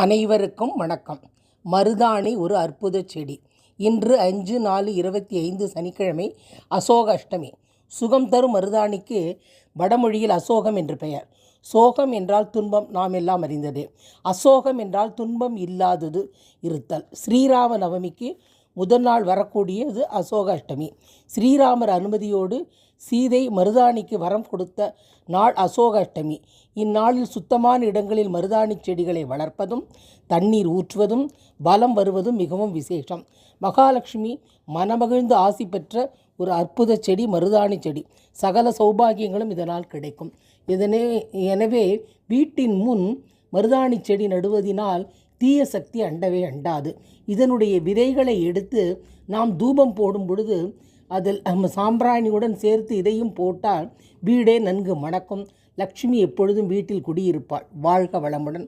அனைவருக்கும் வணக்கம். மருதாணி ஒரு அற்புத செடி. இன்று 5/4/25 சனிக்கிழமை அசோக அஷ்டமி. சுகம் தரும் மருதாணிக்கு வடமொழியில் அசோகம் என்று பெயர். சோகம் என்றால் துன்பம், நாம் எல்லாம் அறிந்ததே. அசோகம் என்றால் துன்பம் இல்லாதது இருத்தல். ஸ்ரீராம நவமிக்கு முதல் நாள் வரக்கூடியது அசோக அஷ்டமி. ஸ்ரீராமர் அனுமதியோடு சீதை மருதாணிக்கு வரம் கொடுத்த நாள் அசோக அஷ்டமி. இந்நாளில் சுத்தமான இடங்களில் மருதாணி செடிகளை வளர்ப்பதும் தண்ணீர் ஊற்றுவதும் பலம் வருவதும் மிகவும் விசேஷம். மகாலட்சுமி மனமகிழ்ந்து ஆசி பெற்ற ஒரு அற்புத செடி மருதாணி செடி. சகல சௌபாகியங்களும் இதனால் கிடைக்கும். எனவே வீட்டின் முன் மருதாணி செடி நடுவதினால் தீய சக்தி அண்டவே அண்டாது. இதனுடைய விதைகளை எடுத்து நாம் தூபம் போடும் பொழுது அதில் சாம்பிராணியுடன் சேர்த்து இதையும் போட்டால் வீடே நன்கு மணக்கும். லக்ஷ்மி எப்பொழுதும் வீட்டில் குடியிருப்பாள். வாழ்க வளமுடன்.